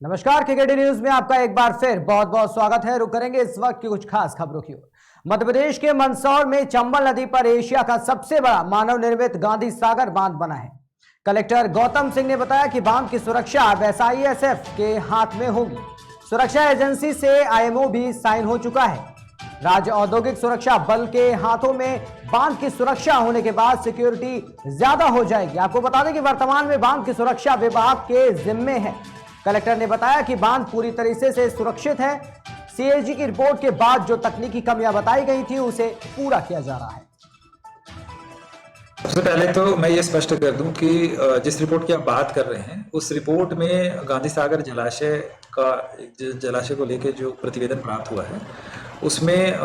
नमस्कार, KKD news में आपका एक बार फिर बहुत बहुत स्वागत है। रुक करेंगे इस वक्त की कुछ खास खबरों की ओर। मध्य प्रदेश के मंदसौर में चंबल नदी पर एशिया का सबसे बड़ा मानव निर्मित गांधी सागर बांध बना है। कलेक्टर गौतम सिंह ने बताया कि बांध की सुरक्षा अब SISF के हाथ में होगी। सुरक्षा एजेंसी से IMO भी साइन हो चुका है। राज्य औद्योगिक सुरक्षा बल के हाथों में बांध की सुरक्षा होने के बाद सिक्योरिटी ज्यादा हो जाएगी। आपको बता दें कि वर्तमान में बांध की सुरक्षा विभाग के जिम्मे है। कलेक्टर ने बताया कि बांध पूरी तरीके से सुरक्षित है। CAG की रिपोर्ट के बाद जो तकनीकी कमियां बताई गई थी उसे पूरा किया जा रहा है। सबसे पहले तो मैं ये स्पष्ट कर दूं कि जिस रिपोर्ट की आप बात कर रहे हैं उस रिपोर्ट में गांधी सागर जलाशय को लेकर जो प्रतिवेदन प्राप्त हुआ है उसमें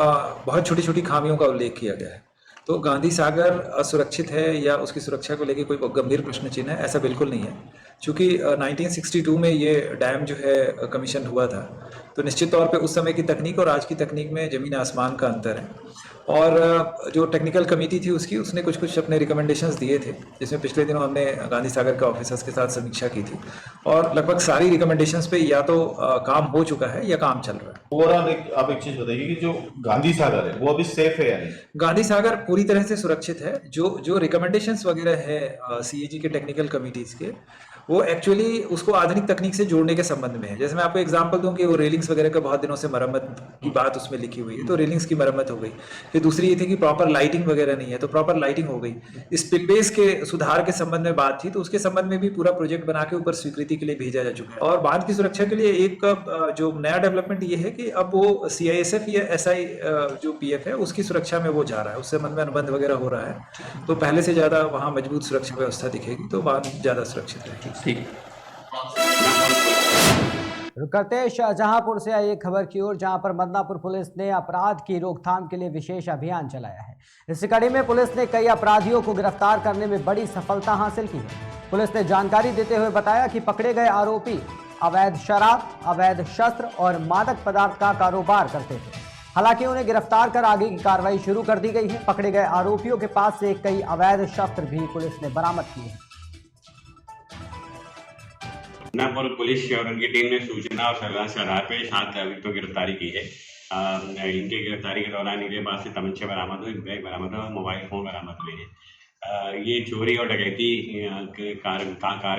बहुत छोटी छोटी खामियों का उल्लेख किया गया है। तो गांधी सागर असुरक्षित है या उसकी सुरक्षा को लेकर कोई गंभीर प्रश्न चिन्ह है, ऐसा बिल्कुल नहीं है। चूंकि 1962 में ये डैम जो है कमीशन हुआ था, तो निश्चित तौर पे उस समय की तकनीक और आज की तकनीक में ज़मीन आसमान का अंतर है। और जो टेक्निकल कमेटी थी उसने कुछ अपने रिकमेंडेशंस दिए थे, जिसमें पिछले दिनों हमने गांधी सागर के ऑफिसर्स के साथ समीक्षा की थी और लगभग सारी रिकमेंडेशंस पे या तो काम हो चुका है या काम चल रहा है। ओवरऑल आप एक चीज बताइए कि जो गांधी सागर है वो अभी सेफ है या नहीं? गांधी सागर पूरी तरह से सुरक्षित है। जो रिकमेंडेशंस वगैरह है CAG के टेक्निकल कमिटीज के, वो एक्चुअली उसको आधुनिक तकनीक से जोड़ने के संबंध में है। जैसे मैं आपको एग्जांपल दूं कि वो रेलिंग्स वगैरह का बहुत दिनों से मरम्मत की बात उसमें लिखी हुई है, तो रेलिंग्स की मरम्मत हो गई। फिर दूसरी ये थी कि प्रॉपर लाइटिंग वगैरह नहीं है, तो प्रॉपर लाइटिंग हो गई। स्पिलवेज के सुधार के संबंध में बात थी, तो उसके संबंध में भी पूरा प्रोजेक्ट बना के ऊपर स्वीकृति के लिए भेजा जा चुका है। और बांध की सुरक्षा के लिए एक जो नया डेवलपमेंट ये है कि अब वो CISF या SI जो PF है उसकी सुरक्षा में वो जा रहा है, उस संबंध में अनुबंध वगैरह हो रहा है। तो पहले से ज्यादा वहाँ मजबूत सुरक्षा व्यवस्था दिखेगी, तो बांध ज्यादा सुरक्षित रहेगी। ठीक। रुक करते हैं शाहजहांपुर से आई एक खबर की ओर, जहां पर मदनापुर पुलिस ने अपराध की रोकथाम के लिए विशेष अभियान चलाया है। इस कड़ी में पुलिस ने कई अपराधियों को गिरफ्तार करने में बड़ी सफलता हासिल की है। पुलिस ने जानकारी देते हुए बताया कि पकड़े गए आरोपी अवैध शराब, अवैध शस्त्र और मादक पदार्थ का कारोबार करते थे। हालांकि उन्हें गिरफ्तार कर आगे की कार्रवाई शुरू कर दी गई है। पकड़े गए आरोपियों के पास से कई अवैध शस्त्र भी पुलिस ने बरामद किए हैं। मदनापुर पुलिस और उनकी टीम ने सूचना और सर्विलांस के आधार पर 7 अभियुक्तों की गिरफ्तारी की है। इनकी गिरफ्तारी के दौरान इनके पास से तमंचे बरामद हुए, बैग बरामद हुआ, मोबाइल फोन बरामद हुए हैं। ये चोरी और डकैती के कार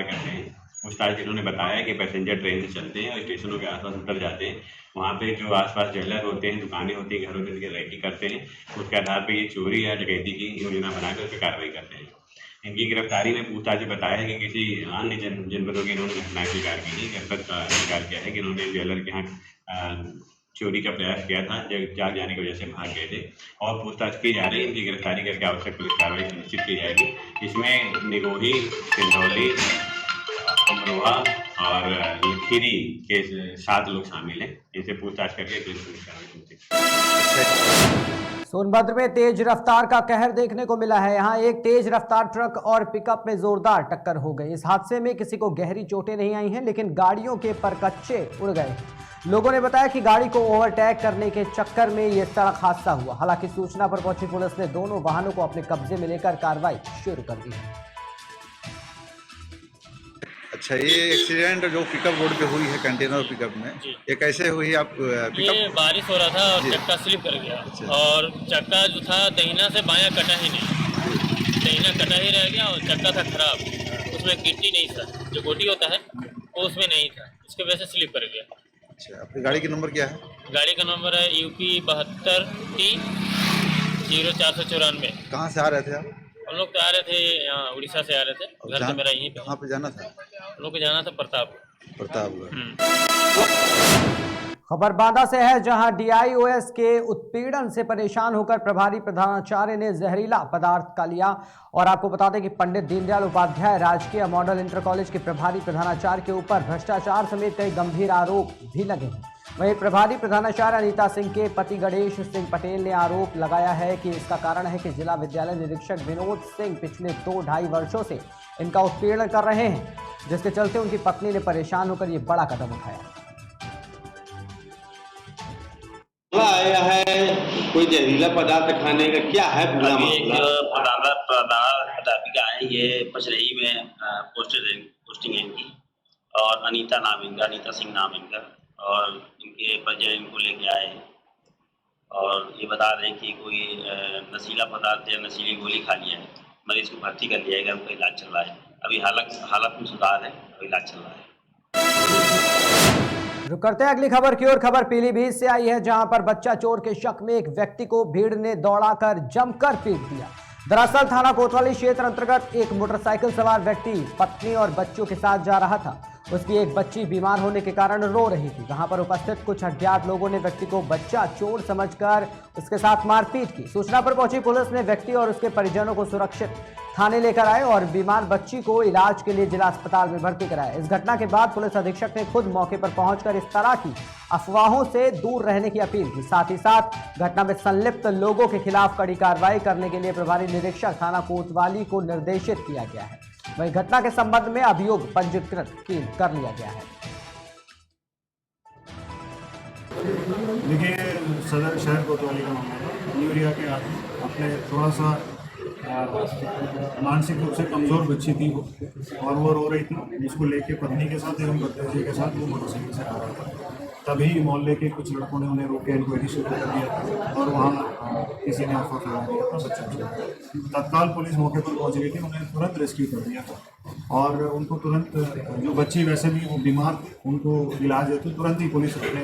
करते हैं। पूछताछ इन्होंने बताया कि पैसेंजर ट्रेन से चलते हैं और स्टेशनों के आसपास उतर जाते हैं। वहाँ पे जो आसपास ज्वेलर होते हैं, दुकानें होती हैं, घरों में इनकी रैकी करते हैं। उसके आधार पर ये चोरी या डकैती की योजना बनाकर उस पर कार्रवाई करते हैं। इनकी गिरफ्तारी में पूछताछ बताया है कि किसी अन्य जनपदों की इन्होंने घटना स्वीकार की थी। जनपद का स्वीकार किया है कि इन्होंने ज्वेलर के यहाँ चोरी का प्रयास किया था, जाग जाने की वजह से भाग गए थे और पूछताछ की जा रही है। इनकी गिरफ्तारी करके आवश्यक पुलिस कार्रवाई सुनिश्चित की जाएगी। इसमें निगोही, सिंधौली, अमरोहा और खीरी के 7 लोग शामिल हैं। इनसे पूछताछ करके पुलिस कार्रवाई। सोनभद्र में तेज रफ्तार का कहर देखने को मिला है। यहां एक तेज रफ्तार ट्रक और पिकअप में जोरदार टक्कर हो गई। इस हादसे में किसी को गहरी चोटें नहीं आई हैं, लेकिन गाड़ियों के परकच्चे उड़ गए। लोगों ने बताया कि गाड़ी को ओवरटेक करने के चक्कर में यह सड़क हादसा हुआ। हालांकि सूचना पर पहुंची पुलिस ने दोनों वाहनों को अपने कब्जे में लेकर कार्रवाई शुरू कर दी है। अच्छा, ये एक्सीडेंट जो पिकअप रोड पे हुई है कंटेनर पिकअप में, ये कैसे हुई? आप पिकअप? ये बारिश हो रहा था और चक्का स्लिप कर गया। अच्छा। और चक्का जो था दहिना से बायां कटा ही नहीं, दहिना कटा ही रह गया और चक्का था खराब, उसमें गिट्टी नहीं था, जो गोटी होता है वो उसमें नहीं था, इसकी वजह से स्लिप कर गया। अच्छा, आपकी गाड़ी का नंबर क्या है? गाड़ी का नंबर है UP 72 T 0494। कहाँ से आ रहे थे आप? हम लोग तो आ रहे थे यहाँ उड़ीसा से आ रहे थे। घर तो मेरा यहीं पे। कहाँ पे जाना था? हम लोग को जाना था प्रतापगढ़। खबर बांदा से है, जहां DIOS के उत्पीड़न से परेशान होकर प्रभारी प्रधानाचार्य ने जहरीला पदार्थ का लिया। और आपको बता दें कि पंडित दीनदयाल उपाध्याय राजकीय मॉडल इंटर कॉलेज के प्रभारी प्रधानाचार्य के ऊपर भ्रष्टाचार समेत कई गंभीर आरोप भी लगे हैं। वहीं प्रभारी प्रधानाचार्य अनीता सिंह के पति गणेश सिंह पटेल ने आरोप लगाया है कि इसका कारण है कि जिला विद्यालय निरीक्षक विनोद सिंह पिछले 2-2.5 वर्षों से इनका उत्पीड़न कर रहे हैं, जिसके चलते उनकी पत्नी ने परेशान होकर ये बड़ा कदम उठाया। आया है कोई जहरीला पदार्थ खाने का, क्या है पूरा पदार्थ आए, ये पचरही में पोस्टिंग है इनकी। और अनीता सिंह नाम इनका, और इनके परिजन इनको लेके आए हैं और ये बता रहे हैं कि कोई नशीला पदार्थ या नशीली गोली खा लिया है। मरीज को भर्ती कर लिया गया, उनका इलाज चल रहा है। अभी हालत में सुधार है, अभी इलाज चल रहा है। रुक करते हैं अगली खबर की ओर। खबर पीलीभीत से आई है, जहां पर बच्चा चोर के शक में एक व्यक्ति को भीड़ ने दौड़ाकर जमकर पीट दिया। दरअसल थाना कोतवाली क्षेत्र अंतर्गत एक मोटरसाइकिल सवार व्यक्ति पत्नी और बच्चों के साथ जा रहा था। उसकी एक बच्ची बीमार होने के कारण रो रही थी। वहां पर उपस्थित कुछ अज्ञात लोगों ने व्यक्ति को बच्चा चोर समझकर उसके साथ मारपीट की। सूचना पर पहुंची पुलिस ने व्यक्ति और उसके परिजनों को सुरक्षित थाने लेकर आए और बीमार बच्ची को इलाज के लिए जिला अस्पताल में भर्ती कराया। इस घटना के बाद पुलिस अधीक्षक ने खुद मौके पर पहुंचकर इस तरह की अफवाहों से दूर रहने की अपील की। साथ ही साथ घटना में संलिप्त लोगों के खिलाफ कड़ी कार्रवाई करने के लिए प्रभारी निरीक्षक थाना कोतवाली को निर्देशित किया गया है। वहीं घटना के संबंध में अभियोग पंजीकृत कर लिया गया है। देखिए, सदर शहर कोतवाली का मामला यूरिया के अपने थोड़ा सा मानसिक रूप से कमज़ोर बच्ची थी वो, और वो रो रही थी, जिसको लेके पत्नी के साथ एवं भतीजे के साथ वो मोटरसाइकिल से आ रहा था। तभी मोहल्ले के कुछ लड़कों ने उन्हें रोके, इंक्वायरी शुरू कर दिया था और वहाँ किसी ने अफवाह फैला दिया था बच्चा को। तत्काल पुलिस मौके पर पहुँच गई थी, उन्हें तुरंत रेस्क्यू कर दिया था और उनको तुरंत, जो बच्ची वैसे भी वो बीमार, उनको इलाज हेतु तुरंत ही पुलिस अपने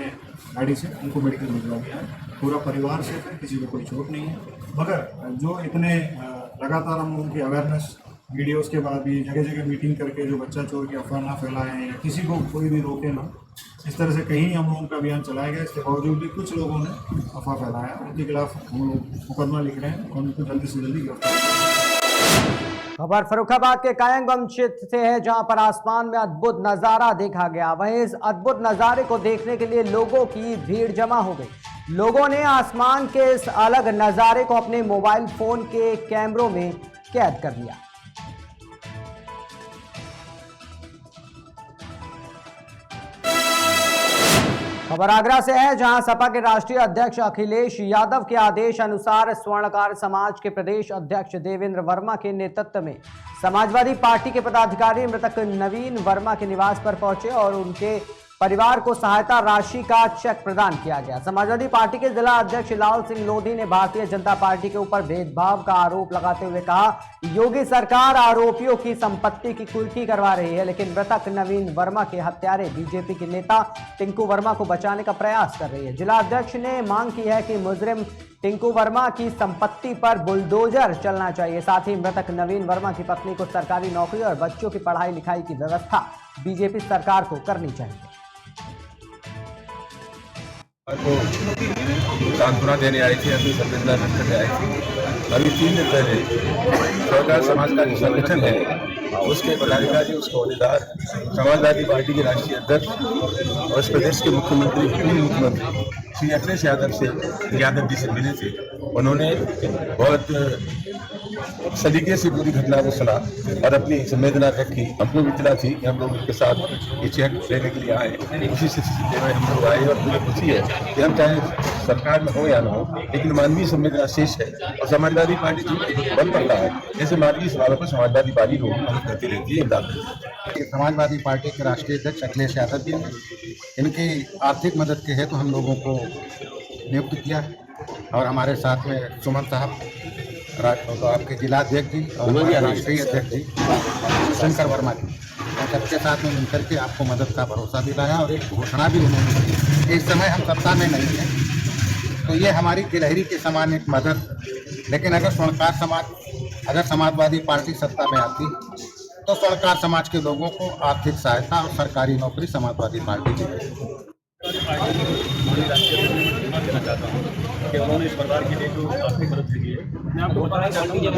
गाड़ी से उनको मेडिकल भिजवा दिया है। पूरा परिवार से किसी को कोई चोट नहीं है, मगर जो इतने लगातार हम उनकी अवेयरनेस वीडियोस के बाद भी जगह जगह मीटिंग करके जो बच्चा चोर की अफवाह ना फैलाएं या किसी को कोई भी रोके ना, इस तरह से कहीं हम लोगों का अभियान चलाया गया। इसके बावजूद भी कुछ लोगों ने अफवाह फैलाया, उनके खिलाफ हम लोग मुकदमा लिख रहे हैं और उनको जल्दी से जल्दी गिरफ्तार। खबर फर्रुखाबाद के कायंगगंज क्षेत्र से है, जहां पर आसमान में अद्भुत नजारा देखा गया। वहीं इस अद्भुत नजारे को देखने के लिए लोगों की भीड़ जमा हो गई। लोगों ने आसमान के इस अलग नजारे को अपने मोबाइल फोन के कैमरों में कैद कर लिया। खबर आगरा से है, जहां सपा के राष्ट्रीय अध्यक्ष अखिलेश यादव के आदेश अनुसार स्वर्णकार समाज के प्रदेश अध्यक्ष देवेंद्र वर्मा के नेतृत्व में समाजवादी पार्टी के पदाधिकारी मृतक नवीन वर्मा के निवास पर पहुंचे और उनके परिवार को सहायता राशि का चेक प्रदान किया गया। समाजवादी पार्टी के जिला अध्यक्ष लाल सिंह लोधी ने भारतीय जनता पार्टी के ऊपर भेदभाव का आरोप लगाते हुए कहा, योगी सरकार आरोपियों की संपत्ति की कुर्की करवा रही है, लेकिन मृतक नवीन वर्मा के हत्यारे बीजेपी के नेता टिंकू वर्मा को बचाने का प्रयास कर रही है। जिला अध्यक्ष ने मांग की है कि मुजरिम टिंकू वर्मा की संपत्ति पर बुलडोजर चलना चाहिए। साथ ही मृतक नवीन वर्मा की पत्नी को सरकारी नौकरी और बच्चों की पढ़ाई लिखाई की व्यवस्था बीजेपी सरकार को करनी चाहिए। को सांत्वना देने आई थी, अभी संवेदना व्यक्त करने आई थी। अभी 3 दिन पहले स्वर्णकार समाज का जो संगठन है उसके पदाधिकारी, उसके अहदेदार समाजवादी पार्टी के राष्ट्रीय अध्यक्ष और इस प्रदेश के मुख्यमंत्री, पूर्व मुख्यमंत्री श्री अखिलेश यादव जी से मिले थे। उन्होंने बहुत सलीके से पूरी घटना को सुना और अपनी संवेदना व्यक्त की। हमको भी इतना थी कि हम लोग उनके साथ ये चेक लेने के लिए आए। उसी सिलसिले में हम लोग आए और मुझे खुशी है कि हम चाहे सरकार में हो या ना हो, लेकिन मानवीय संवेदना शेष है और समाजवादी पार्टी जो बंद करता है, ऐसे मानवीय सवालों पर समाजवादी पार्टी लोग मदद करती रहती है। समाजवादी पार्टी के राष्ट्रीय अध्यक्ष अखिलेश यादव जी ने इनकी आर्थिक मदद के हेतु हम लोगों को नियुक्त किया और हमारे साथ में सुमन साहब, तो आपके जिलाध्यक्ष जी और राष्ट्रीय अध्यक्ष जी शंकर वर्मा जी, सबके साथ में मिलकर के आपको मदद का भरोसा दिलाया और एक घोषणा भी उन्होंने की। इस समय हम सत्ता में नहीं हैं, तो ये हमारी गिलहरी के समान एक मदद, लेकिन अगर स्वर्णकार समाज, अगर समाजवादी पार्टी सत्ता में आती तो स्वर्णकार समाज के लोगों को आर्थिक सहायता और सरकारी नौकरी समाजवादी पार्टी देगी। देना चाहता हूँ कि उन्होंने इस परिवार के लिए जो आर्थिक मदद की है। मैं आपको बताना चाहता हूँ कि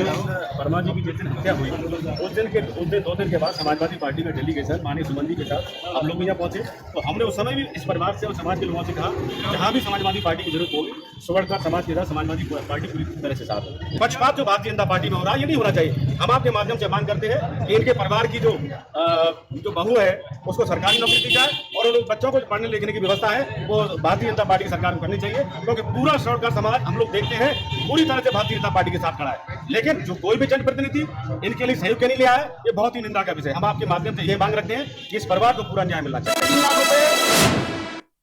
वर्मा जी की जिस दिन हत्या हुई उस दिन 2 दिन के बाद समाजवादी पार्टी का डेलीगेशन माननीय सुमन जी के साथ हम लोग भी यहाँ पहुँचे, तो हमने उस समय भी इस परिवार से और समाज के लोगों से कहा जहाँ भी समाजवादी पार्टी की जरूरत होगी स्वर्णकार समाज के साथ समाजवादी पार्टी पूरी तरह से साथ है। पक्षपात जो भारतीय जनता पार्टी में हो रहा है ये नहीं होना चाहिए। हम आपके माध्यम से मांग करते हैं कि इनके परिवार की जो बहू है उसको सरकारी नौकरी दी जाए और उन बच्चों को पढ़ने लिखने की व्यवस्था है वो भारतीय जनता पार्टी की सरकार को करनी चाहिए, क्योंकि पूरा स्वर्णकार समाज हम लोग देखते हैं पूरी तरह से भारतीय जनता पार्टी के साथ खड़ा है। लेकिन जो कोई भी जनप्रतिनिधि इनके लिए सहयोग के लिए आया है, ये बहुत ही निंदा का विषय। हम आपके माध्यम से ये मांग रखते हैं कि इस परिवार को पूरा न्याय मिलना चाहिए।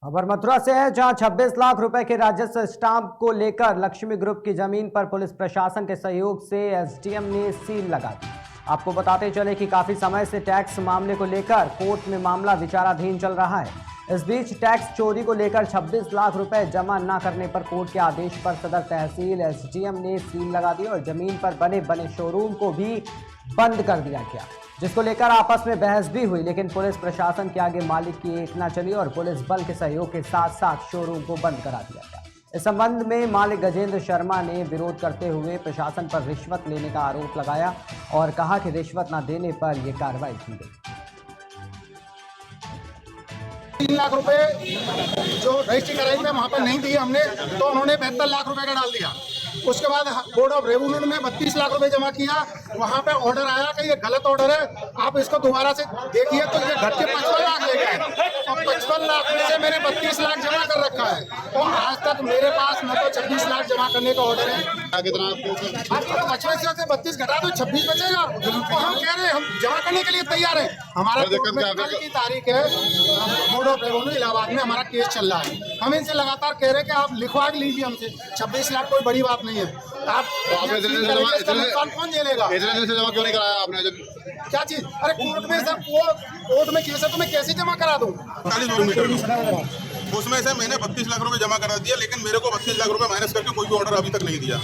खबर मथुरा से है, जहां 26 लाख रुपए के राजस्व स्टाम्प को लेकर लक्ष्मी ग्रुप की जमीन पर पुलिस प्रशासन के सहयोग से एसडीएम ने सील लगा दी। आपको बताते चले कि काफी समय से टैक्स मामले को लेकर कोर्ट में मामला विचाराधीन चल रहा है। इस बीच टैक्स चोरी को लेकर 26 लाख रुपए जमा न करने पर कोर्ट के आदेश पर सदर तहसील एसडीएम ने सील लगा दी और जमीन पर बने शोरूम को भी बंद कर दिया गया, जिसको लेकर आपस में बहस भी हुई। लेकिन पुलिस प्रशासन के आगे मालिक की एक न चली और पुलिस बल के सहयोग के साथ साथ शोरूम को बंद करा दिया गया। इस संबंध में मालिक गजेंद्र शर्मा ने विरोध करते हुए प्रशासन पर रिश्वत लेने का आरोप लगाया और कहा कि रिश्वत न देने पर यह कार्रवाई की गई। 3 लाख रुपए जो रजिस्ट्री कराई में वहाँ पर नहीं दिए हमने, तो उन्होंने 72 लाख रुपए का डाल दिया। उसके बाद बोर्ड ऑफ रेवेन्यू में 32 लाख रुपए जमा किया। वहाँ पे ऑर्डर आया कि ये गलत ऑर्डर है, आप इसको दोबारा से देखिए, तो ये घट के 55 लाख ले गए और 55 लाख में से मैंने 32 लाख जमा कर रखा है। तो आज तक मेरे पास न तो 26 लाख जमा करने का ऑर्डर है। कितना 55 से 32 घटा दो, 26 बचेगा। तो हम कह रहे हैं हम जमा करने के लिए तैयार है। हमारा कल की तारीख है, बोर्ड ऑफ रेवेन्यू इलाहाबाद में हमारा केस चल रहा है। हम इनसे लगातार कह रहे हैं कि आप लिखवा लीजिए हमसे, 26 लाख कोई बड़ी बात नहीं है। आप कौन झेलेगा? जमा क्यों नहीं कराया आपने? क्या चीज? अरे कोर्ट में सर, कोर्ट में केस है तो मैं कैसे जमा करा दूं? उसमें से मैंने 32 लाख रुपए जमा करा दिया, लेकिन मेरे को 32 लाख रुपए माइनस करके कोई भी ऑर्डर अभी तक नहीं दिया।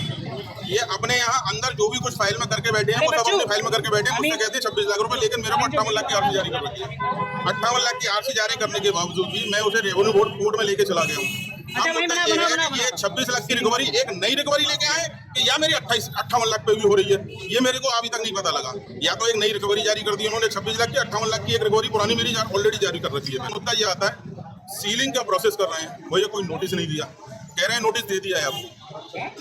ये अपने यहाँ अंदर जो भी कुछ फाइल में करके बैठे हैं वो सब अपनी फाइल में करके बैठे हैं। मुझसे कहते हैं 26 लाख रुपए, लेकिन मेरे को 58 लाख की आरसी जारी कर रखी है। 58 लाख की आरसी जारी करने के बावजूद भी मैं उसे रेवेन्यू बोर्ड कोर्ट में लेके चला गया हूँ। ये 26 लाख की रिकवरी एक नई रिकवरी लेके आए कि या मेरी 58 लाख पे भी हो रही है, ये मेरे को अभी तक नहीं पता लगा। या तो एक नई रिकवरी जारी कर दी उन्होंने 26 लाख की, 58 लाख की एक रिकवरी पुरानी मेरी ऑलरेडी जारी कर रखी है। मुद्दा ये आता है सीलिंग का प्रोसेस कर रहे हैं, मुझे कोई नोटिस नहीं दिया, कह रहे हैं नोटिस दे दिया है आपको,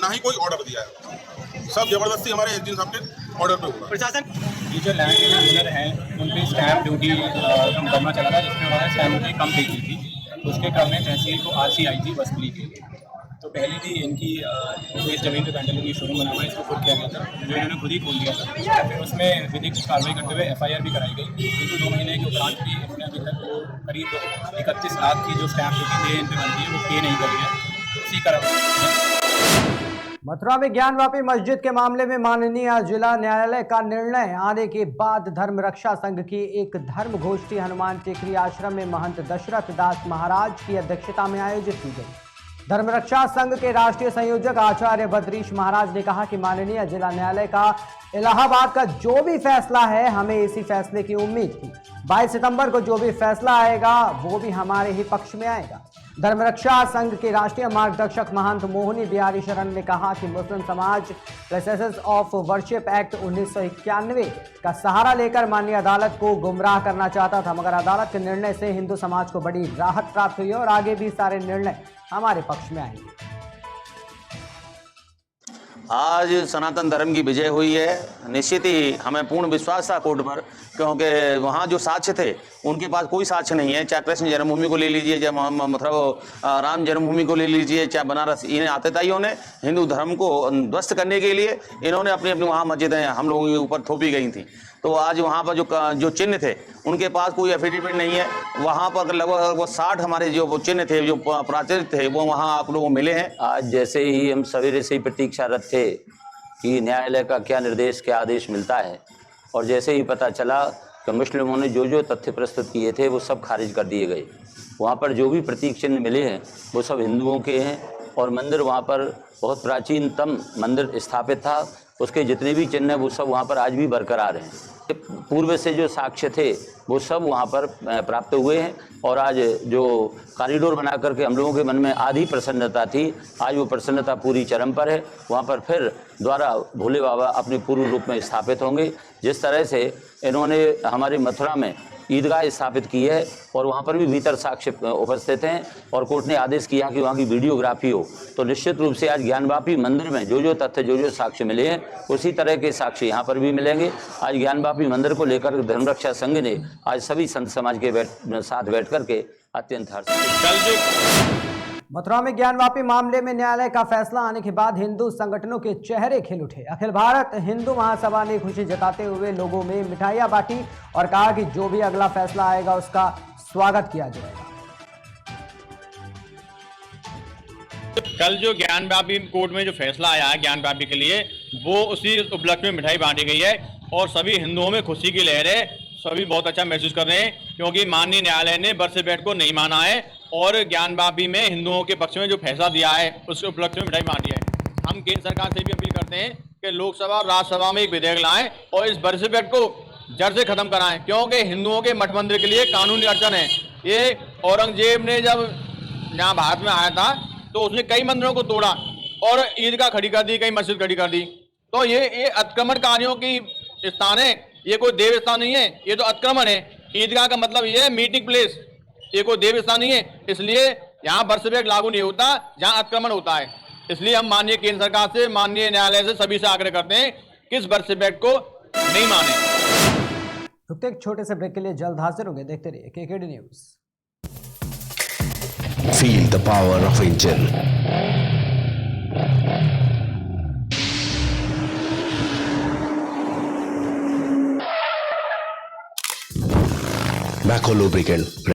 ना ही कोई ऑर्डर दिया है। सब जबरदस्ती हमारे एसडीएम साहब के ऑर्डर पे हुआ। प्रशासन ये जो लैंड ओनर है उन पर स्टैम्प ड्यूटी कम करना चला था, जिसमें उन्होंने स्टैम्प ड्यूटी कम की थी। उसके क्रम में तहसील को आरसी आई थी वसूली के लिए। तो पहले भी इनकी जो इस जमीन पे पेंडल की शोरूम बना हुआ है, इसको खुद किया गया था, जो इन्होंने खुद ही खोल दिया था। फिर उसमें विधिक कार्रवाई करते हुए FIR भी कराई गई, किंतु 2 महीने के उपरांत भी इन्होंने अभी तक वो करीब 31 लाख की जो स्टैम्प ड्यूटी इन पर बनती है वो पे नहीं करी है। इसी कारण मथुरा में ज्ञानवापी मस्जिद के मामले में माननीय जिला न्यायालय का निर्णय आने के बाद धर्म रक्षा संघ की एक धर्म गोष्ठी हनुमान टेकरी आश्रम में महंत दशरथ दास महाराज की अध्यक्षता में आयोजित की गई। धर्म रक्षा संघ के राष्ट्रीय संयोजक आचार्य बद्रीश महाराज ने कहा कि माननीय जिला न्यायालय का इलाहाबाद का जो भी फैसला है, हमें इसी फैसले की उम्मीद थी। 22 सितंबर को जो भी फैसला आएगा वो भी हमारे ही पक्ष में आएगा। धर्मरक्षा संघ के राष्ट्रीय मार्गदर्शक महंत मोहनी बिहारी शरण ने कहा कि मुस्लिम समाज प्लेसेस ऑफ वर्शिप एक्ट 1991 का सहारा लेकर माननीय अदालत को गुमराह करना चाहता था, मगर अदालत के निर्णय से हिंदू समाज को बड़ी राहत प्राप्त हुई है और आगे भी सारे निर्णय हमारे पक्ष में आएंगे। आज सनातन धर्म की विजय हुई है। निश्चित ही हमें पूर्ण विश्वास था कोर्ट पर, क्योंकि वहाँ जो साक्ष्य थे उनके पास कोई साक्ष्य नहीं है। चाहे कृष्ण जन्मभूमि को ले लीजिए, चाहे मतलब राम जन्मभूमि को ले लीजिए, चाहे बनारस, इन्हें आतताइयों ने हिंदू धर्म को ध्वस्त करने के लिए इन्होंने अपनी अपनी वहाँ मस्जिदें हम लोगों के ऊपर थोपी गई थी। तो आज वहाँ पर जो चिन्ह थे उनके पास कोई एफिडेविट नहीं है। वहाँ पर लगभग 60 हमारे जो चिन्ह थे, जो प्राचीन थे, वो वहाँ आप लोगों को मिले हैं। आज जैसे ही हम सवेरे से ही प्रतीक्षारत थे कि न्यायालय का क्या निर्देश, क्या आदेश मिलता है, और जैसे ही पता चला कि मुस्लिमों ने जो तथ्य प्रस्तुत किए थे वो सब खारिज कर दिए गए। वहाँ पर जो भी प्रतीक चिन्ह मिले हैं वो सब हिंदुओं के हैं, और मंदिर वहाँ पर बहुत प्राचीनतम मंदिर स्थापित था, उसके जितने भी चिन्ह हैं वो सब वहाँ पर आज भी बरकरार हैं। पूर्व से जो साक्ष्य थे वो सब वहाँ पर प्राप्त हुए हैं, और आज जो कॉरिडोर बना करके हम लोगों के मन में आधी प्रसन्नता थी, आज वो प्रसन्नता पूरी चरम पर है। वहाँ पर फिर द्वारा भोले बाबा अपने पूर्ण रूप में स्थापित होंगे। जिस तरह से इन्होंने हमारे मथुरा में ईदगाह स्थापित की है और वहाँ पर भी भीतर साक्ष्य उपस्थित हैं, और कोर्ट ने आदेश किया कि वहाँ की वीडियोग्राफी हो, तो निश्चित रूप से आज ज्ञानवापी मंदिर में जो तथ्य जो साक्ष्य मिले हैं उसी तरह के साक्ष्य यहाँ पर भी मिलेंगे। आज ज्ञानवापी मंदिर को लेकर धर्मरक्षा संघ ने आज सभी संत समाज के साथ बैठ करके अत्यंत हर्ष। मथुरा में ज्ञानवापी मामले में न्यायालय का फैसला आने के बाद हिंदू संगठनों के चेहरे खिल उठे। अखिल भारत हिंदू महासभा ने खुशी जताते हुए लोगों में मिठाइयां बांटी और कहा कि जो भी अगला फैसला आएगा उसका स्वागत किया जाएगा। कल जो ज्ञानवापी कोर्ट में जो फैसला आया है ज्ञानवापी के लिए, वो उसी उपलक्ष्य में मिठाई बांटी गई है और सभी हिंदुओं में खुशी की लहर है। सभी बहुत अच्छा महसूस कर रहे हैं क्योंकि माननीय न्यायालय ने बर्सिफेट को नहीं माना है और ज्ञानवापी में हिंदुओं के पक्ष में जो फैसला दिया है उसके उपलक्ष्य में मिठाई बांटी है। हम केंद्र सरकार से भी अपील करते हैं कि लोकसभा और राज्यसभा में एक विधेयक लाएं और इस बर्सिफेट को जड़ से खत्म कराएं क्योंकि हिंदुओं के मठ मंदिर के लिए कानूनी अड़चन है। ये औरंगजेब ने जब यहाँ भारत में आया था तो उसने कई मंदिरों को तोड़ा और ईदगाह खड़ी कर दी, कई मस्जिद खड़ी कर दी। तो ये अतिक्रमणकारियों की स्थान है, ये कोई देव स्थान नहीं है, ये तो अतिक्रमण है। ईदगाह का मतलब ये है मीटिंग प्लेस, ये कोई देव स्थान नहीं है। इसलिए यहाँ बर्सिफेट लागू नहीं होता जहाँ अतिक्रमण होता है। इसलिए हम माननीय केंद्र सरकार से, माननीय न्यायालय से सभी से आग्रह करते हैं कि इस बर्सिफेट को नहीं माने। रुकते एक छोटे से ब्रेक के लिए, जल्द हाजिर होंगे। देखते रहिए KKD news. Feel the power of Angel. Macro Lubricant.